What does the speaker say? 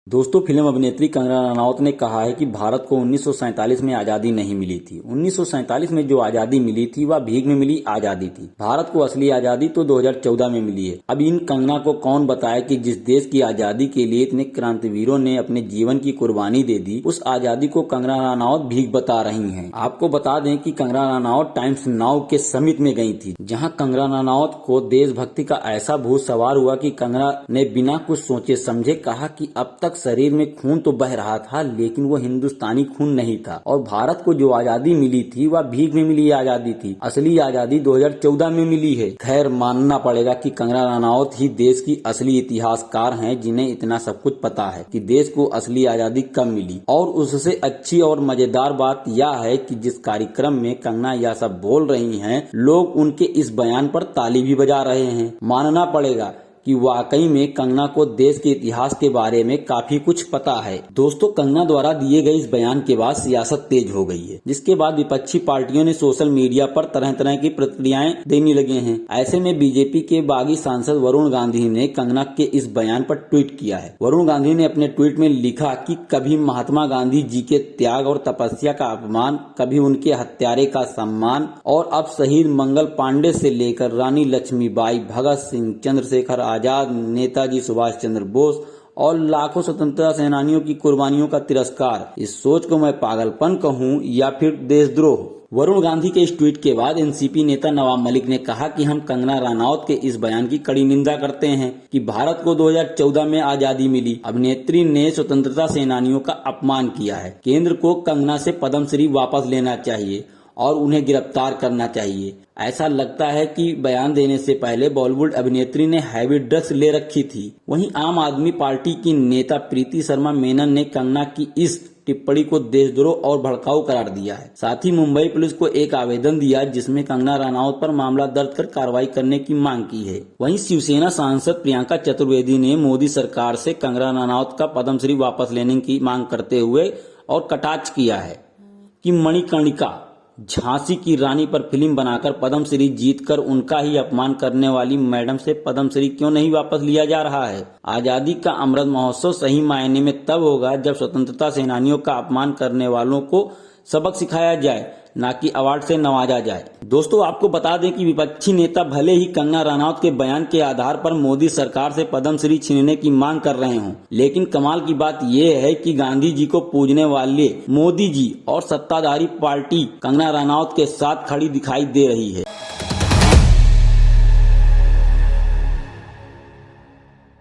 दोस्तों, फिल्म अभिनेत्री कंगना रनौत ने कहा है कि भारत को 1947 में आजादी नहीं मिली थी। 1947 में जो आजादी मिली थी वह भीख में मिली आजादी थी। भारत को असली आजादी तो 2014 में मिली है। अब इन कंगना को कौन बताए कि जिस देश की आजादी के लिए इतने क्रांतिवीरों ने अपने जीवन की कुर्बानी दे दी, उस आजादी को कंगना रनौत भीख बता रही है। आपको बता दें कि कंगना रनौत टाइम्स नाउ के समिट में गई थी, जहाँ कंगना रनौत को देशभक्ति का ऐसा भूत सवार हुआ कि कंगना ने बिना कुछ सोचे समझे कहा कि अब तक शरीर में खून तो बह रहा था, लेकिन वो हिंदुस्तानी खून नहीं था और भारत को जो आजादी मिली थी वह भीख में मिली आजादी थी। असली आजादी 2014 में मिली है। खैर, मानना पड़ेगा कि कंगना रनौत ही देश की असली इतिहासकार हैं, जिन्हें इतना सब कुछ पता है कि देश को असली आजादी कब मिली। और उससे अच्छी और मजेदार बात यह है कि जिस कार्यक्रम में कंगना यह सब बोल रही हैं, लोग उनके इस बयान पर ताली भी बजा रहे हैं। मानना पड़ेगा कि वाकई में कंगना को देश के इतिहास के बारे में काफी कुछ पता है। दोस्तों, कंगना द्वारा दिए गए इस बयान के बाद सियासत तेज हो गई है, जिसके बाद विपक्षी पार्टियों ने सोशल मीडिया पर तरह तरह की प्रतिक्रियाएं देने लगे हैं। ऐसे में बीजेपी के बागी सांसद वरुण गांधी ने कंगना के इस बयान पर ट्वीट किया है। वरुण गांधी ने अपने ट्वीट में लिखा कि कभी महात्मा गांधी जी के त्याग और तपस्या का अपमान, कभी उनके हत्यारे का सम्मान, और अब शहीद मंगल पांडे से लेकर रानी लक्ष्मीबाई, भगत सिंह, चंद्रशेखर आजाद, नेताजी सुभाष चंद्र बोस और लाखों स्वतंत्रता सेनानियों की कुर्बानियों का तिरस्कार। इस सोच को मैं पागलपन कहूं या फिर देशद्रोह। वरुण गांधी के इस ट्वीट के बाद एनसीपी नेता नवाब मलिक ने कहा कि हम कंगना रनौत के इस बयान की कड़ी निंदा करते हैं कि भारत को 2014 में आजादी मिली। अभिनेत्री ने स्वतंत्रता सेनानियों का अपमान किया है। केंद्र को कंगना से पद्मश्री वापस लेना चाहिए और उन्हें गिरफ्तार करना चाहिए। ऐसा लगता है कि बयान देने से पहले बॉलीवुड अभिनेत्री ने हैवी ड्रग्स ले रखी थी। वहीं आम आदमी पार्टी की नेता प्रीति शर्मा मेनन ने कंगना की इस टिप्पणी को देशद्रोह और भड़काऊ करार दिया है। साथ ही मुंबई पुलिस को एक आवेदन दिया, जिसमें कंगना रनौत पर मामला दर्ज कर कार्रवाई करने की मांग की है। वहीं शिवसेना सांसद प्रियंका चतुर्वेदी ने मोदी सरकार से कंगना रनौत का पद्मश्री वापस लेने की मांग करते हुए और कटाक्ष किया है कि मणिकर्णिका झांसी की रानी पर फिल्म बनाकर पद्मश्री जीतकर उनका ही अपमान करने वाली मैडम से पद्मश्री क्यों नहीं वापस लिया जा रहा है। आजादी का अमृत महोत्सव सही मायने में तब होगा जब स्वतंत्रता सेनानियों का अपमान करने वालों को सबक सिखाया जाए, ना कि अवार्ड से नवाजा जाए। दोस्तों, आपको बता दें कि विपक्षी नेता भले ही कंगना रनौत के बयान के आधार पर मोदी सरकार से पद्मश्री छीनने की मांग कर रहे हों, लेकिन कमाल की बात यह है कि गांधी जी को पूजने वाले मोदी जी और सत्ताधारी पार्टी कंगना रनौत के साथ खड़ी दिखाई दे रही है।